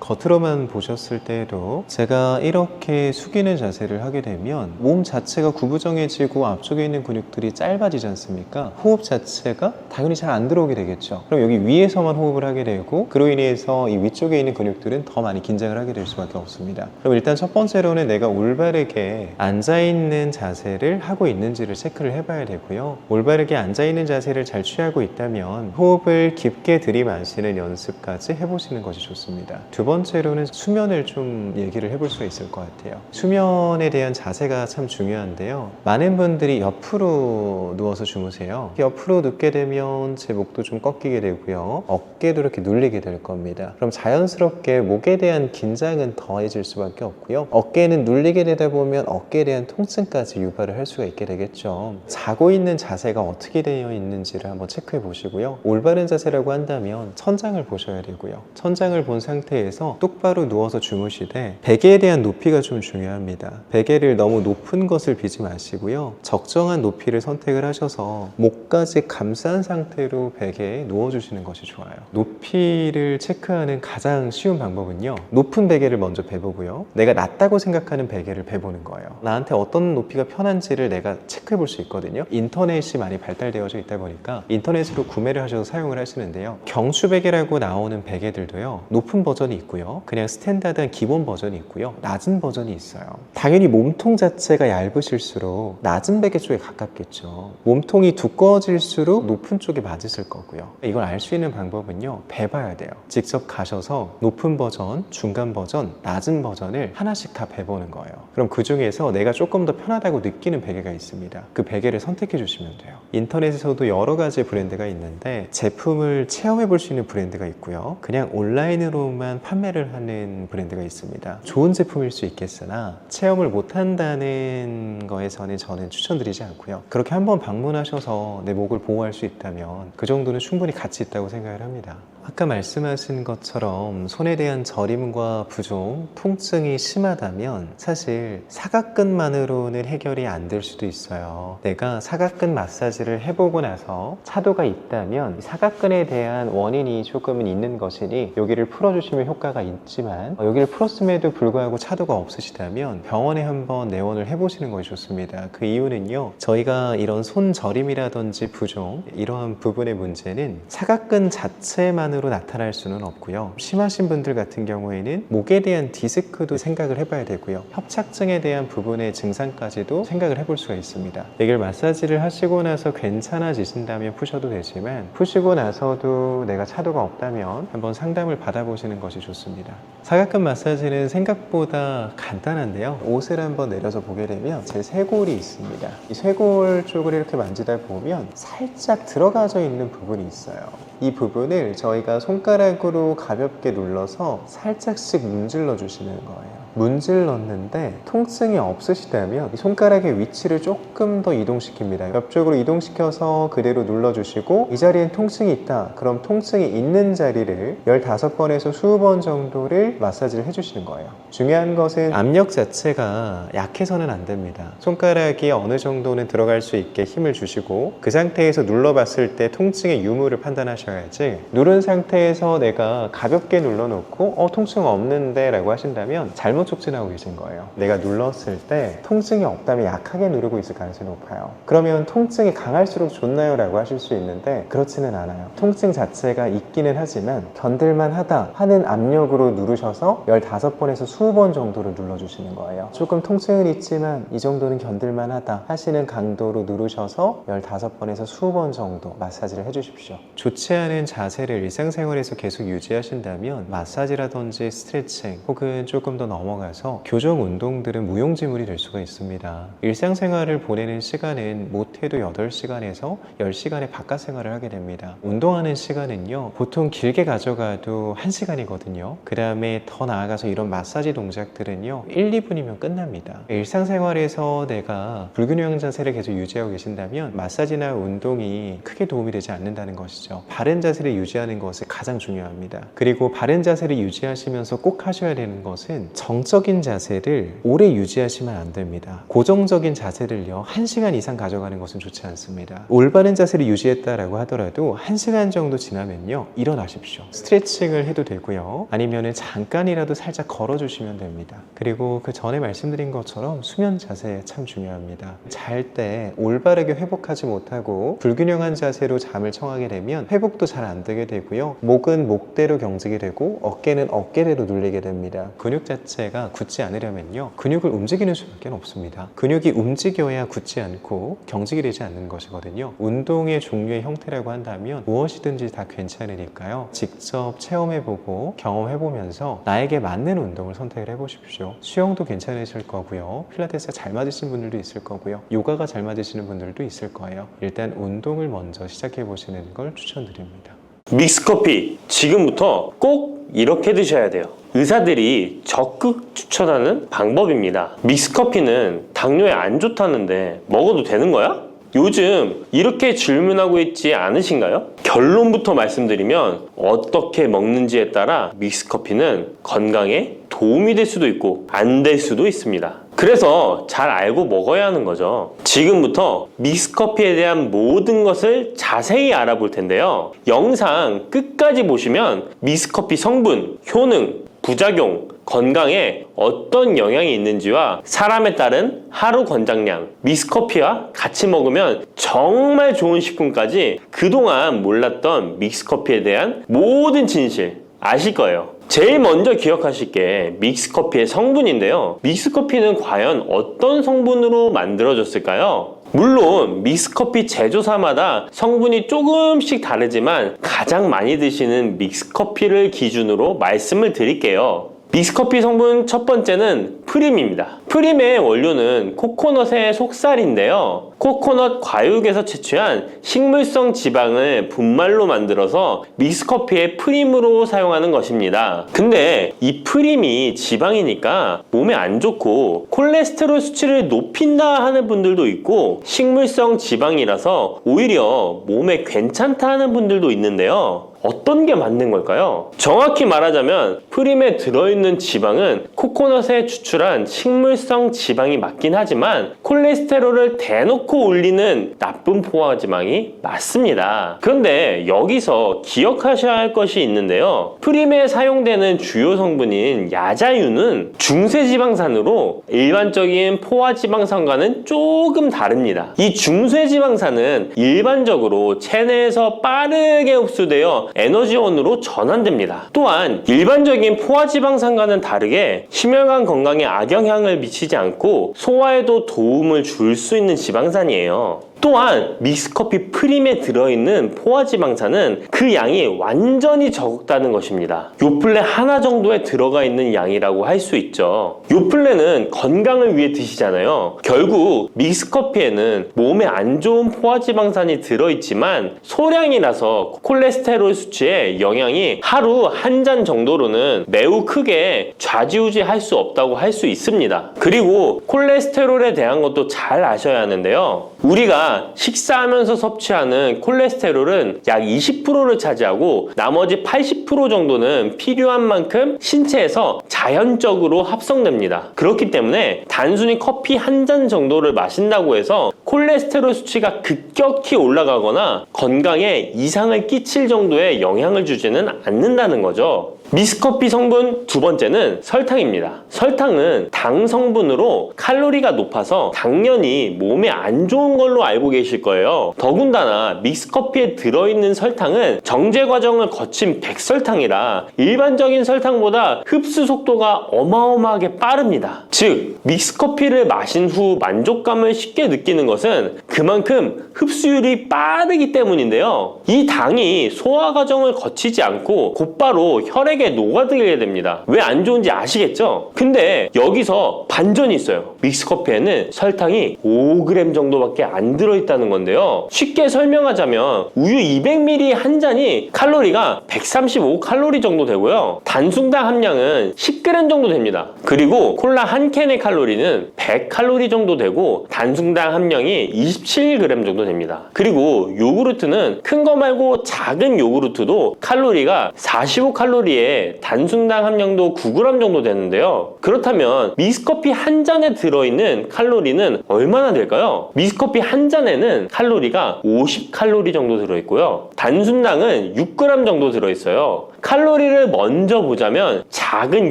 [SPEAKER 2] 겉으로만 보셨을 때도 제가 이렇게 숙이는 자세를 하게 되면 몸 자체가 구부정해지고 앞쪽에 있는 근육들이 짧아지지 않습니까? 호흡 자체가 당연히 잘 안 들어오게 되겠죠. 그럼 여기 위에서만 호흡을 하게 되고, 그로 인해서 이 위쪽에 있는 근육들은 더 많이 긴장을 하게 될 수밖에 없습니다. 그럼 일단 첫 번째로는 내가 올바르게 앉아있는 자세를 하고 있는지를 체크를 해봐야 되고요. 올바르게 앉아있는 자세를 잘 취하고 있다면 호흡을 깊게 들이마시는 연습까지 해보시는 것이 좋습니다. 두 번째로는 수면을 좀 얘기를 해볼 수 있을 것 같아요. 수면에 대한 자세가 참 중요한데요, 많은 분들이 옆으로 누워서 주무세요. 옆으로 눕게 되면 제 목도 좀 꺾이게 되고요, 어깨도 이렇게 눌리게 될 겁니다. 그럼 자연스럽게 목에 대한 긴장은 더해질 수밖에 없고요, 어깨는 눌리게 되다 보면 어깨에 대한 통증까지 유발을 할 수가 있게 되겠죠. 자고 있는 자세가 어떻게 되어 있는지를 한번 체크해 보시고요. 올바른 자세라고 한다면 천장을 보셔야 되고요, 천장을 본 상태에서 똑바로 누워서 주무시되 베개에 대한 높이가 좀 중요합니다. 베개를 너무 높은 것을 비지 마시고요, 적정한 높이를 선택을 하셔서 목까지 감싼 상태로 베개에 누워주시는 것이 좋아요. 높이를 체크하는 가장 쉬운 방법은요, 높은 베개를 먼저 베보고요, 내가 낮다고 생각하는 베개를 베보는 거예요. 나한테 어떤 높이가 편한지를 내가 체크해 볼 수 있거든요. 인터넷이 많이 발달되어져 있다 보니까 인터넷으로 구매를 하셔서 사용을 하시는데요, 경추 베개라고 나오는 베개들도요, 높은 버전이 있고요, 그냥 스탠다드한 기본 버전이 있고요, 낮은 버전이 있어요. 당연히 몸통 자체가 얇으실수록 낮은 베개 쪽에 가깝겠죠. 몸통이 두꺼워질수록 높은 쪽에 맞으실 거고요. 이걸 알 수 있는 방법은요, 베봐야 돼요. 직접 가셔서 높은 버전, 중간 버전, 낮은 버전을 하나씩 다 베보는 거예요. 그럼 그 중에서 내가 조금 더 편하다고 느끼는 베개가 있습니다. 그 베개를 선택해 주시면 돼요. 인터넷에서도 여러 가지 브랜드가 있는데 제품을 체험해 볼 수 있는 브랜드가 있고요, 그냥 온라인으로만 판매를 하는 브랜드가 있습니다. 좋은 제품일 수 있겠으나 체험을 못 한다는 거에서는 저는 추천드리지 않고요, 그렇게 한번 방문하셔서 내 목을 보호할 수 있다면 그 정도는 충분히 가치 있다고 생각을 합니다. 아까 말씀하신 것처럼 손에 대한 저림과 부종, 통증이 심하다면 사실 사각근만으로는 해결이 안 될 수도 있어요. 내가 사각근 마사지를 해보고 나서 차도가 있다면 사각근에 대한 원인이 조금은 있는 것이니 여기를 풀어주시면 효과가 있지만 여기를 풀었음에도 불구하고 차도가 없으시다면 병원에 한번 내원을 해보시는 것이 좋습니다. 그 이유는요, 저희가 이런 손 저림이라든지 부종 이러한 부분의 문제는 사각근 자체만으로 나타날 수는 없고요. 심하신 분들 같은 경우에는 목에 대한 디스크도 생각을 해봐야 되고요. 협착증에 대한 부분의 증상까지도 생각을 해볼 수가 있습니다. 여기를 마사지를 하시고 나서 괜찮아지신다면 푸셔도 되지만 푸시고 나서도 내가 차도가 없다면 한번 상담을 받아보시는 것이 좋습니다. 사각근 마사지는 생각보다 간단한데요. 옷을 한번 내려서 보게 되면 제 쇄골이 있습니다. 이 쇄골 쪽을 이렇게 만지다 보면 살짝 들어가져 있는 부분이 있어요. 이 부분을 저희가 손가락으로 가볍게 눌러서 살짝씩 문질러 주시는 거예요. 문질렀는데 통증이 없으시다면 이 손가락의 위치를 조금 더 이동시킵니다. 옆쪽으로 이동시켜서 그대로 눌러주시고 이 자리엔 통증이 있다. 그럼 통증이 있는 자리를 15번에서 20번 정도를 마사지를 해주시는 거예요. 중요한 것은 압력 자체가 약해서는 안 됩니다. 손가락이 어느 정도는 들어갈 수 있게 힘을 주시고 그 상태에서 눌러봤을 때 통증의 유무를 판단하셔야지, 누른 상태에서 내가 가볍게 눌러놓고 통증 없는데 라고 하신다면 잘못 촉진하고 계신 거예요. 내가 눌렀을 때 통증이 없다면 약하게 누르고 있을 가능성이 높아요. 그러면 통증이 강할수록 좋나요? 라고 하실 수 있는데 그렇지는 않아요. 통증 자체가 있기는 하지만 견딜만 하다 하는 압력으로 누르셔서 15번에서 20번 정도를 눌러주시는 거예요. 조금 통증은 있지만 이 정도는 견딜만 하다 하시는 강도로 누르셔서 15번에서 20번 정도 마사지를 해주십시오. 좋지 않은 자세를 일상생활에서 계속 유지하신다면 마사지라든지 스트레칭 혹은 조금 더 넘어가서 교정 운동들은 무용지물이 될 수가 있습니다. 일상생활을 보내는 시간은 못해도 8시간에서 10시간의 바깥 생활을 하게 됩니다. 운동하는 시간은요, 보통 길게 가져가도 1시간이거든요. 그 다음에 더 나아가서 이런 마사지 동작들은요 1, 2분이면 끝납니다. 일상생활에서 내가 불균형 자세를 계속 유지하고 계신다면 마사지나 운동이 크게 도움이 되지 않는다는 것이죠. 바른 자세를 유지하는 것이 가장 중요합니다. 그리고 바른 자세를 유지하시면서 꼭 하셔야 되는 것은 정적인 자세를 오래 유지하시면 안 됩니다. 고정적인 자세를요 1시간 이상 가져가는 것은 좋지 않습니다. 올바른 자세를 유지했다라고 하더라도 1시간 정도 지나면요 일어나십시오. 스트레칭을 해도 되고요, 아니면은 잠깐이라도 살짝 걸어주시면 됩니다. 그리고 그 전에 말씀드린 것처럼 수면 자세 참 중요합니다. 잘 때 올바르게 회복하지 못하고 불균형한 자세로 잠을 청하게 되면 회복도 잘 안 되게 되고요, 목은 목대로 경직이 되고 어깨는 어깨대로 눌리게 됩니다. 근육 자체가 굳지 않으려면요 근육을 움직이는 수밖에 없습니다. 근육이 움직여야 굳지 않고 경직이 되지 않는 것이거든요. 운동의 종류의 형태라고 한다면 무엇이든지 다 괜찮으니까요, 직접 체험해보고 경험해보면서 나에게 맞는 운동을 선택을 해보십시오. 수영도 괜찮으실 거고요, 필라테스가 잘 맞으시는 분들도 있을 거고요, 요가가 잘 맞으시는 분들도 있을 거예요. 일단 운동을 먼저 시작해보시는 걸 추천드립니다.
[SPEAKER 1] 믹스커피 지금부터 꼭 이렇게 드셔야 돼요. 의사들이 적극 추천하는 방법입니다. 믹스커피는 당뇨에 안 좋다는데 먹어도 되는 거야? 요즘 이렇게 질문하고 있지 않으신가요? 결론부터 말씀드리면 어떻게 먹는지에 따라 믹스커피는 건강에 도움이 될 수도 있고 안 될 수도 있습니다. 그래서 잘 알고 먹어야 하는 거죠. 지금부터 믹스커피에 대한 모든 것을 자세히 알아볼 텐데요. 영상 끝까지 보시면 믹스커피 성분, 효능, 부작용, 건강에 어떤 영향이 있는지와 사람에 따른 하루 권장량, 믹스커피와 같이 먹으면 정말 좋은 식품까지 그동안 몰랐던 믹스커피에 대한 모든 진실 아실 거예요. 제일 먼저 기억하실 게 믹스커피의 성분인데요. 믹스커피는 과연 어떤 성분으로 만들어졌을까요? 물론 믹스커피 제조사마다 성분이 조금씩 다르지만 가장 많이 드시는 믹스커피를 기준으로 말씀을 드릴게요. 믹스커피 성분 첫 번째는 프림입니다. 프림의 원료는 코코넛의 속살인데요. 코코넛 과육에서 채취한 식물성 지방을 분말로 만들어서 믹스커피의 프림으로 사용하는 것입니다. 근데 이 프림이 지방이니까 몸에 안 좋고 콜레스테롤 수치를 높인다 하는 분들도 있고, 식물성 지방이라서 오히려 몸에 괜찮다 하는 분들도 있는데요. 어떤 게 맞는 걸까요? 정확히 말하자면 프림에 들어있는 지방은 코코넛에 추출한 식물성 지방이 맞긴 하지만 콜레스테롤을 대놓고 올리는 나쁜 포화지방이 맞습니다. 그런데 여기서 기억하셔야 할 것이 있는데요. 프림에 사용되는 주요 성분인 야자유는 중쇄지방산으로 일반적인 포화지방산과는 조금 다릅니다. 이 중쇄지방산은 일반적으로 체내에서 빠르게 흡수되어 에너지원으로 전환됩니다. 또한 일반적인 포화지방산과는 다르게 심혈관 건강에 악영향을 미치지 않고 소화에도 도움을 줄 수 있는 지방산이에요. 또한 믹스커피 프림에 들어있는 포화지방산은 그 양이 완전히 적다는 것입니다. 요플레 하나 정도에 들어가 있는 양이라고 할 수 있죠. 요플레는 건강을 위해 드시잖아요. 결국 믹스커피에는 몸에 안 좋은 포화지방산이 들어있지만 소량이라서 콜레스테롤 수치에 영향이 하루 한 잔 정도로는 매우 크게 좌지우지할 수 없다고 할 수 있습니다. 그리고 콜레스테롤에 대한 것도 잘 아셔야 하는데요. 우리가 식사하면서 섭취하는 콜레스테롤은 약 20%를 차지하고 나머지 80% 정도는 필요한 만큼 신체에서 자연적으로 합성됩니다. 그렇기 때문에 단순히 커피 한 잔 정도를 마신다고 해서 콜레스테롤 수치가 급격히 올라가거나 건강에 이상을 끼칠 정도의 영향을 주지는 않는다는 거죠. 믹스커피 성분 두 번째는 설탕입니다. 설탕은 당 성분으로 칼로리가 높아서 당연히 몸에 안 좋은 걸로 알고 계실 거예요. 더군다나 믹스커피에 들어있는 설탕은 정제 과정을 거친 백설탕이라 일반적인 설탕보다 흡수 속도가 어마어마하게 빠릅니다. 즉 믹스커피를 마신 후 만족감을 쉽게 느끼는 것은 그만큼 흡수율이 빠르기 때문인데요. 이 당이 소화 과정을 거치지 않고 곧바로 혈액에 녹아들게 됩니다. 왜 안 좋은지 아시겠죠? 근데 여기서 반전이 있어요. 믹스커피에는 설탕이 5g 정도밖에 안 들어있다는 건데요. 쉽게 설명하자면 우유 200ml 한 잔이 칼로리가 135칼로리 정도 되고요. 단순당 함량은 10g 정도 됩니다. 그리고 콜라 한 캔의 칼로리는 100칼로리 정도 되고 단순당 함량이 27g 정도 됩니다. 그리고 요구르트는 큰 거 말고 작은 요구르트도 칼로리가 45칼로리에 단순당 함량도 9g 정도 되는데요. 그렇다면 믹스커피 한 잔에 들어있는 칼로리는 얼마나 될까요? 믹스커피 한 잔에는 칼로리가 50칼로리 정도 들어있고요. 단순당은 6g 정도 들어있어요. 칼로리를 먼저 보자면 작은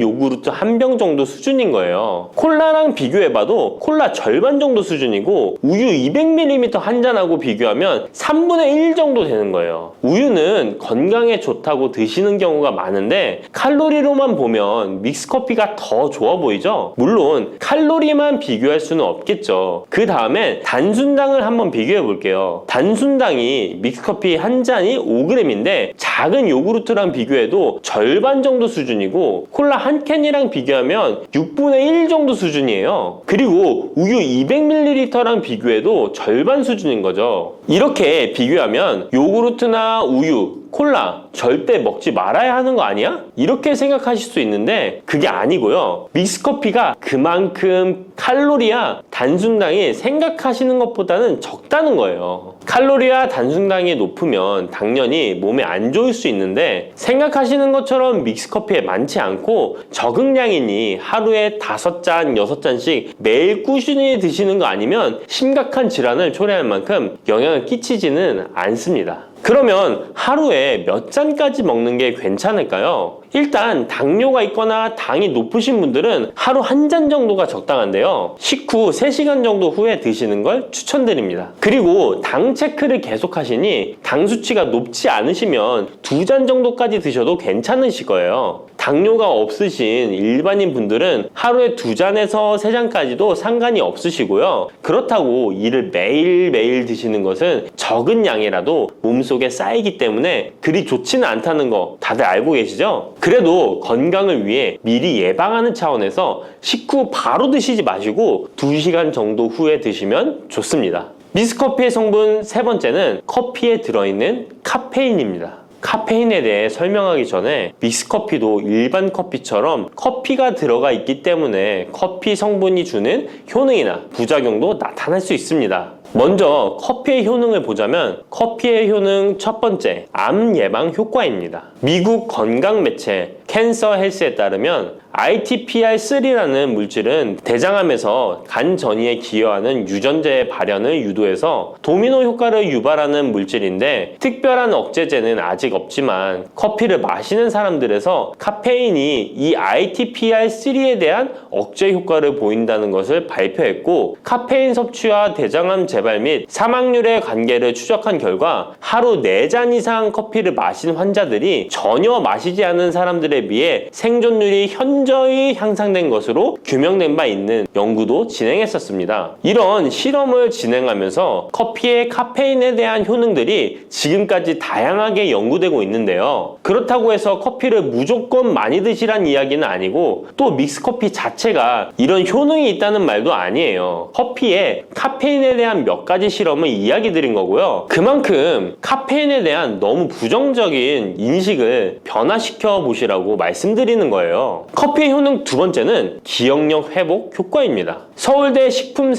[SPEAKER 1] 요구르트 한 병 정도 수준인 거예요. 콜라랑 비교해봐도 콜라 절반 정도 수준이고 우유 200ml 한 잔하고 비교하면 3분의 1 정도 되는 거예요. 우유는 건강에 좋다고 드시는 경우가 많은데 칼로리로만 보면 믹스커피가 더 좋아 보이죠? 물론 칼로리만 비교할 수는 없겠죠. 그 다음에 단순당을 한번 비교해 볼게요. 단순당이 믹스커피 한 잔이 5g인데 작은 요구르트랑 비교해도 절반 정도 수준이고 콜라 한 캔이랑 비교하면 6분의 1 정도 수준이에요. 그리고 우유 200ml랑 비교해도 절반 수준인 거죠. 이렇게 비교하면 요구르트나 우유, 콜라 절대 먹지 말아야 하는 거 아니야? 이렇게 생각하실 수 있는데 그게 아니고요. 믹스커피가 그만큼 칼로리와 단순당이 생각하시는 것보다는 적다는 거예요. 칼로리와 단순당이 높으면 당연히 몸에 안 좋을 수 있는데 생각하시는 것처럼 믹스커피에 많지 않고 적응량이니 하루에 5잔, 6잔씩 매일 꾸준히 드시는 거 아니면 심각한 질환을 초래할 만큼 영향을 끼치지는 않습니다. 그러면 하루에 몇 잔까지 먹는 게 괜찮을까요? 일단 당뇨가 있거나 당이 높으신 분들은 하루 한 잔 정도가 적당한데요. 식후 3시간 정도 후에 드시는 걸 추천드립니다. 그리고 당 체크를 계속 하시니 당 수치가 높지 않으시면 2잔 정도까지 드셔도 괜찮으실 거예요. 당뇨가 없으신 일반인 분들은 하루에 2잔에서 3잔까지도 상관이 없으시고요. 그렇다고 이를 매일매일 드시는 것은 적은 양이라도 몸속에 쌓이기 때문에 그리 좋지는 않다는 거 다들 알고 계시죠? 그래도 건강을 위해 미리 예방하는 차원에서 식후 바로 드시지 마시고 2시간 정도 후에 드시면 좋습니다. 믹스커피의 성분 세 번째는 커피에 들어있는 카페인입니다. 카페인에 대해 설명하기 전에 믹스커피도 일반 커피처럼 커피가 들어가 있기 때문에 커피 성분이 주는 효능이나 부작용도 나타날 수 있습니다. 먼저 커피의 효능을 보자면 커피의 효능 첫 번째, 암 예방 효과입니다. 미국 건강 매체 캔서 헬스에 따르면 ITPR3라는 물질은 대장암에서 간 전이에 기여하는 유전자의 발현을 유도해서 도미노 효과를 유발하는 물질인데 특별한 억제제는 아직 없지만 커피를 마시는 사람들에서 카페인이 이 ITPR3에 대한 억제 효과를 보인다는 것을 발표했고 카페인 섭취와 대장암 재발 및 사망률의 관계를 추적한 결과 하루 4잔 이상 커피를 마신 환자들이 전혀 마시지 않은 사람들에 비해 생존율이 현저히 향상된 것으로 규명된 바 있는 연구도 진행했었습니다. 이런 실험을 진행하면서 커피의 카페인에 대한 효능들이 지금까지 다양하게 연구되고 있는데요. 그렇다고 해서 커피를 무조건 많이 드시란 이야기는 아니고 또 믹스커피 자체가 이런 효능이 있다는 말도 아니에요. 커피에 카페인에 대한 몇 가지 실험을 이야기 드린 거고요. 그만큼 카페인에 대한 너무 부정적인 인식을 변화시켜 보시라고 말씀드리는 거예요. 커피의 효능 두 번째는 기억력 회복 효과입니다. 서울대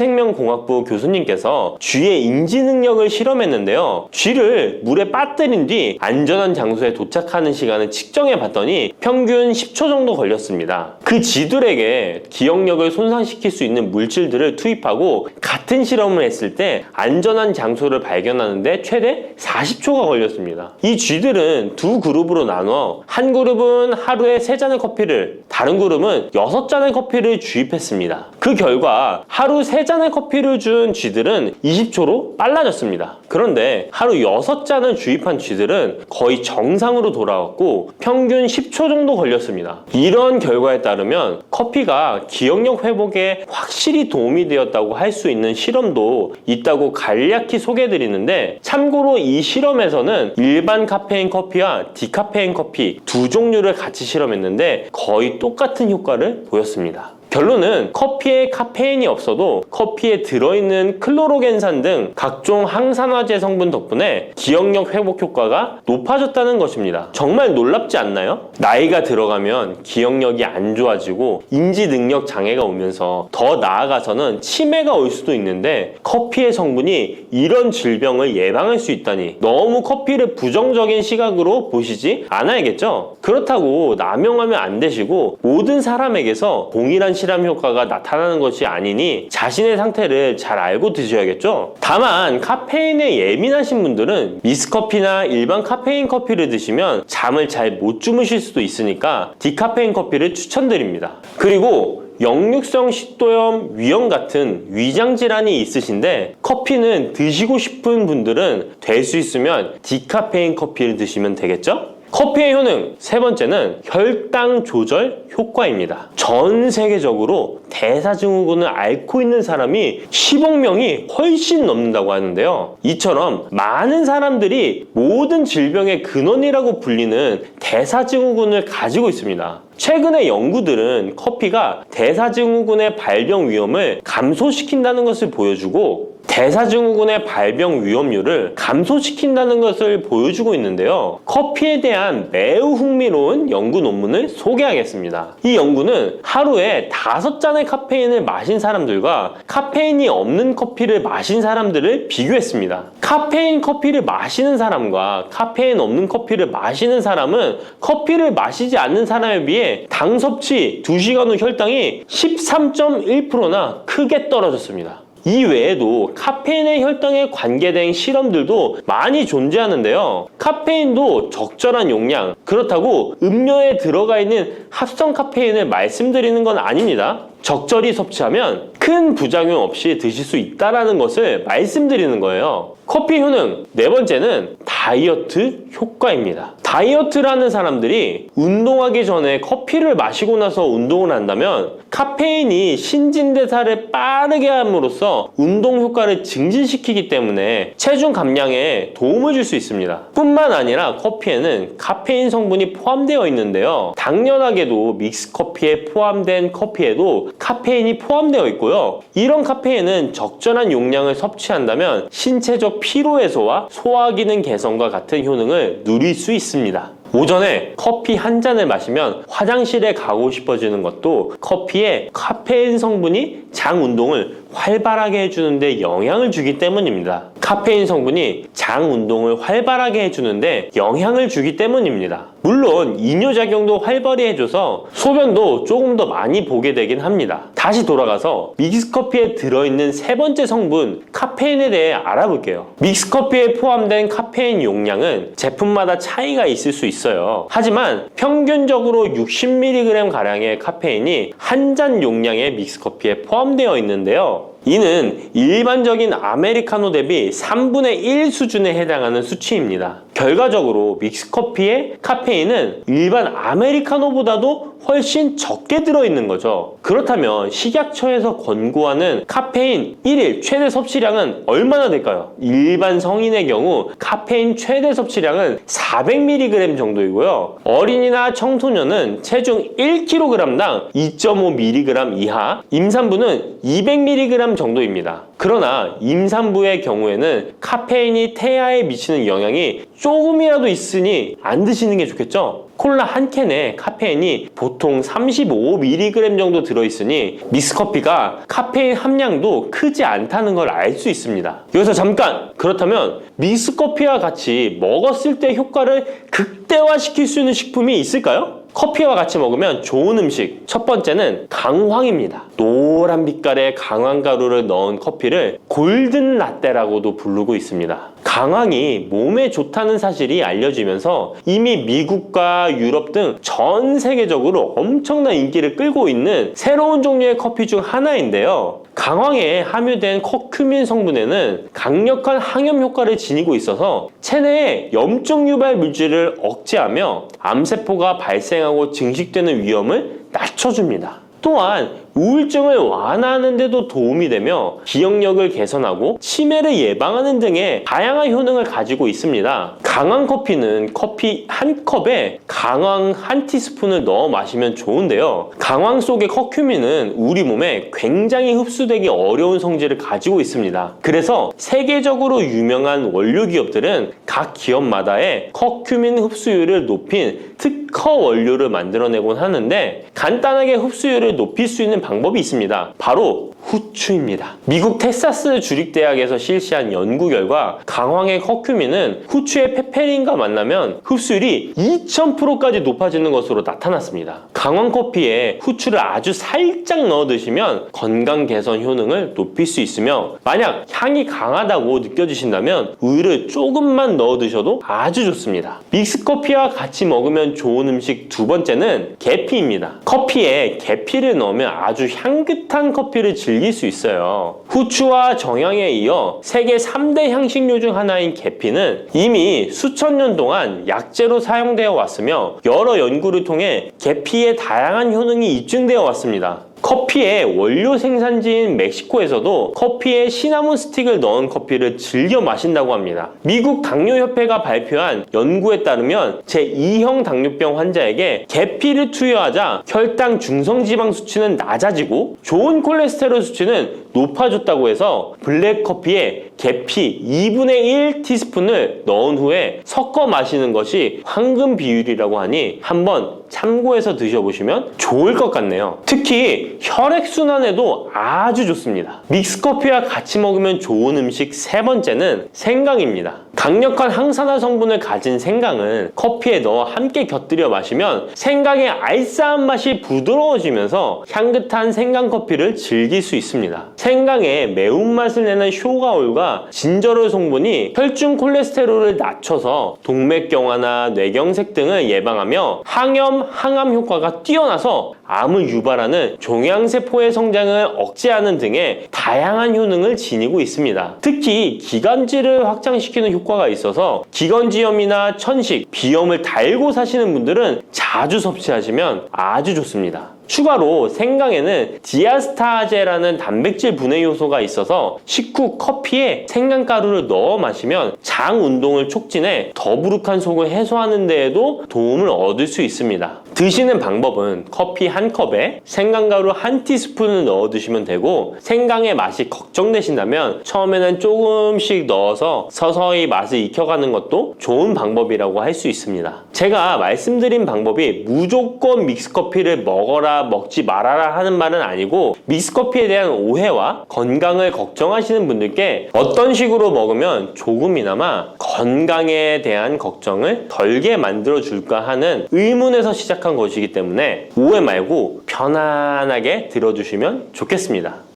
[SPEAKER 1] 식품생명공학부 교수님께서 쥐의 인지 능력을 실험했는데요. 쥐를 물에 빠뜨린 뒤 안전한 장소에 도착하는 시간을 측정해 봤더니 평균 10초 정도 걸렸습니다. 그 쥐들에게 기억력을 손상시킬 수 있는 물질들을 투입하고 같은 실험을 했을 때 안전한 장소를 발견하는데 최대 40초가 걸렸습니다. 이 쥐들은 두 그룹으로 나눠 한 그룹은 하루에 3잔의 커피를, 다른 그룹은 6잔의 커피를 주입했습니다. 그 결과 하루 3잔의 커피를 준 쥐들은 20초로 빨라졌습니다. 그런데 하루 6잔을 주입한 쥐들은 거의 정상으로 돌아왔고 평균 10초 정도 걸렸습니다. 이런 결과에 따르면 커피가 기억력 회복에 확실히 도움이 되었다고 할 수 있는 실험도 있다고 간략히 소개해드리는데 참고로 이 실험에서는 일반 카페인 커피와 디카페인 커피 두 종류를 같이 실험했는데 거의 똑같은 효과를 보였습니다. 결론은 커피에 카페인이 없어도 커피에 들어있는 클로로겐산 등 각종 항산화제 성분 덕분에 기억력 회복 효과가 높아졌다는 것입니다. 정말 놀랍지 않나요? 나이가 들어가면 기억력이 안 좋아지고 인지 능력 장애가 오면서 더 나아가서는 치매가 올 수도 있는데 커피의 성분이 이런 질병을 예방할 수 있다니 너무 커피를 부정적인 시각으로 보시지 않아야겠죠? 그렇다고 남용하면 안 되시고 모든 사람에게서 동일한 실험 효과가 나타나는 것이 아니니 자신의 상태를 잘 알고 드셔야겠죠? 다만 카페인에 예민하신 분들은 믹스커피나 일반 카페인 커피를 드시면 잠을 잘 못 주무실 수도 있으니까 디카페인 커피를 추천드립니다. 그리고 역류성 식도염, 위염 같은 위장 질환이 있으신데 커피는 드시고 싶은 분들은 될 수 있으면 디카페인 커피를 드시면 되겠죠? 커피의 효능 세 번째는 혈당 조절 효과입니다. 전 세계적으로 대사증후군을 앓고 있는 사람이 10억 명이 훨씬 넘는다고 하는데요. 이처럼 많은 사람들이 모든 질병의 근원이라고 불리는 대사증후군을 가지고 있습니다. 최근의 연구들은 커피가 대사증후군의 발병 위험을 감소시킨다는 것을 보여주고 대사증후군의 발병 위험률을 감소시킨다는 것을 보여주고 있는데요. 커피에 대한 매우 흥미로운 연구 논문을 소개하겠습니다. 이 연구는 하루에 5잔의 카페인을 마신 사람들과 카페인이 없는 커피를 마신 사람들을 비교했습니다. 카페인 커피를 마시는 사람과 카페인 없는 커피를 마시는 사람은 커피를 마시지 않는 사람에 비해 당 섭취 2시간 후 혈당이 13.1%나 크게 떨어졌습니다. 이 외에도 카페인의 혈당에 관계된 실험들도 많이 존재하는데요. 카페인도 적절한 용량, 그렇다고 음료에 들어가 있는 합성 카페인을 말씀드리는 건 아닙니다. 적절히 섭취하면 큰 부작용 없이 드실 수 있다는 것을 말씀드리는 거예요. 커피 효능 네 번째는 다이어트 효과입니다. 다이어트라는 사람들이 운동하기 전에 커피를 마시고 나서 운동을 한다면 카페인이 신진대사를 빠르게 함으로써 운동 효과를 증진시키기 때문에 체중 감량에 도움을 줄 수 있습니다. 뿐만 아니라 커피에는 카페인 성분이 포함되어 있는데요. 당연하게도 믹스커피에 포함된 커피에도 카페인이 포함되어 있고요. 이런 카페인은 적절한 용량을 섭취한다면 신체적 피로 해소와 소화 기능 개선과 같은 효능을 누릴 수 있습니다. 오전에 커피 한 잔을 마시면 화장실에 가고 싶어지는 것도 커피에 카페인 성분이 장 운동을 활발하게 해주는데 영향을 주기 때문입니다. 카페인 성분이 장 운동을 활발하게 해주는데 영향을 주기 때문입니다. 물론 이뇨작용도 활발히 해줘서 소변도 조금 더 많이 보게 되긴 합니다. 다시 돌아가서 믹스커피에 들어있는 세 번째 성분 카페인에 대해 알아볼게요. 믹스커피에 포함된 카페인 용량은 제품마다 차이가 있을 수 있어요. 하지만 평균적으로 60mg 가량의 카페인이 한 잔 용량의 믹스커피에 포함되어 있는데요. 이는 일반적인 아메리카노 대비 3분의 1 수준에 해당하는 수치입니다. 결과적으로 믹스커피의 카페인은 일반 아메리카노보다도 훨씬 적게 들어있는 거죠. 그렇다면 식약처에서 권고하는 카페인 1일 최대 섭취량은 얼마나 될까요? 일반 성인의 경우 카페인 최대 섭취량은 400mg 정도이고요. 어린이나 청소년은 체중 1kg당 2.5mg 이하, 임산부는 200mg 정도입니다. 그러나 임산부의 경우에는 카페인이 태아에 미치는 영향이 조금이라도 있으니 안 드시는 게 좋겠죠? 콜라 한 캔에 카페인이 보통 35mg 정도 들어있으니 믹스커피가 카페인 함량도 크지 않다는 걸 알 수 있습니다. 여기서 잠깐! 그렇다면 믹스커피와 같이 먹었을 때 효과를 극대화시킬 수 있는 식품이 있을까요? 커피와 같이 먹으면 좋은 음식 첫 번째는 강황입니다. 노란 빛깔의 강황가루를 넣은 커피를 골든 라떼라고도 부르고 있습니다. 강황이 몸에 좋다는 사실이 알려지면서 이미 미국과 유럽 등 전 세계적으로 엄청난 인기를 끌고 있는 새로운 종류의 커피 중 하나인데요. 강황에 함유된 커큐민 성분에는 강력한 항염 효과를 지니고 있어서 체내의 염증 유발 물질을 억제하며 암세포가 발생하고 증식되는 위험을 낮춰줍니다. 또한 우울증을 완화하는 데도 도움이 되며 기억력을 개선하고 치매를 예방하는 등의 다양한 효능을 가지고 있습니다. 강황 커피는 커피 한 컵에 강황 한 티스푼을 넣어 마시면 좋은데요. 강황 속의 커큐민은 우리 몸에 굉장히 흡수되기 어려운 성질을 가지고 있습니다. 그래서 세계적으로 유명한 원료 기업들은 각 기업마다의 커큐민 흡수율을 높인 특허 원료를 만들어내곤 하는데 간단하게 흡수율을 높일 수 있는 방법이 있습니다. 바로 후추입니다. 미국 텍사스 주립대학에서 실시한 연구 결과 강황의 커큐민은 후추의 페페린과 만나면 흡수율이 2000%까지 높아지는 것으로 나타났습니다. 강황 커피에 후추를 아주 살짝 넣어 드시면 건강 개선 효능을 높일 수 있으며 만약 향이 강하다고 느껴지신다면 우유를 조금만 넣어 드셔도 아주 좋습니다. 믹스커피와 같이 먹으면 좋은 음식 두 번째는 계피입니다. 커피에 계피를 넣으면 아주 향긋한 커피를 즐길 수 있어요. 후추와 정향에 이어 세계 3대 향신료 중 하나인 계피는 이미 수천 년 동안 약재로 사용되어 왔으며 여러 연구를 통해 계피의 다양한 효능이 입증되어 왔습니다. 커피의 원료 생산지인 멕시코에서도 커피에 시나몬 스틱을 넣은 커피를 즐겨 마신다고 합니다. 미국 당뇨협회가 발표한 연구에 따르면 제2형 당뇨병 환자에게 계피를 투여하자 혈당 중성지방 수치는 낮아지고 좋은 콜레스테롤 수치는 높아졌다고 해서 블랙커피에 계피 2분의 1 티스푼을 넣은 후에 섞어 마시는 것이 황금 비율이라고 하니 한번 참고해서 드셔보시면 좋을 것 같네요. 특히 혈액순환에도 아주 좋습니다. 믹스커피와 같이 먹으면 좋은 음식 세 번째는 생강입니다. 강력한 항산화 성분을 가진 생강은 커피에 넣어 함께 곁들여 마시면 생강의 알싸한 맛이 부드러워지면서 향긋한 생강커피를 즐길 수 있습니다. 생강의 매운맛을 내는 쇼가올과 진저롤 성분이 혈중 콜레스테롤을 낮춰서 동맥경화나 뇌경색 등을 예방하며 항염, 항암 효과가 뛰어나서 암을 유발하는 종양세포의 성장을 억제하는 등의 다양한 효능을 지니고 있습니다. 특히 기관지를 확장시키는 효과가 있어서 기관지염이나 천식, 비염을 달고 사시는 분들은 자주 섭취하시면 아주 좋습니다. 추가로 생강에는 디아스타제라는 단백질 분해 요소가 있어서 식후 커피에 생강가루를 넣어 마시면 장 운동을 촉진해 더부룩한 속을 해소하는 데에도 도움을 얻을 수 있습니다. 드시는 방법은 커피 한 컵에 생강가루 한 티스푼을 넣어 드시면 되고, 생강의 맛이 걱정되신다면 처음에는 조금씩 넣어서 서서히 맛을 익혀가는 것도 좋은 방법이라고 할 수 있습니다. 제가 말씀드린 방법이 무조건 믹스커피를 먹어라 먹지 말아라 하는 말은 아니고, 믹스커피에 대한 오해와 건강을 걱정하시는 분들께 어떤 식으로 먹으면 조금이나마 건강에 대한 걱정을 덜게 만들어 줄까 하는 의문에서 시작한 것이기 때문에 오해 말고 편안하게 들어주시면 좋겠습니다.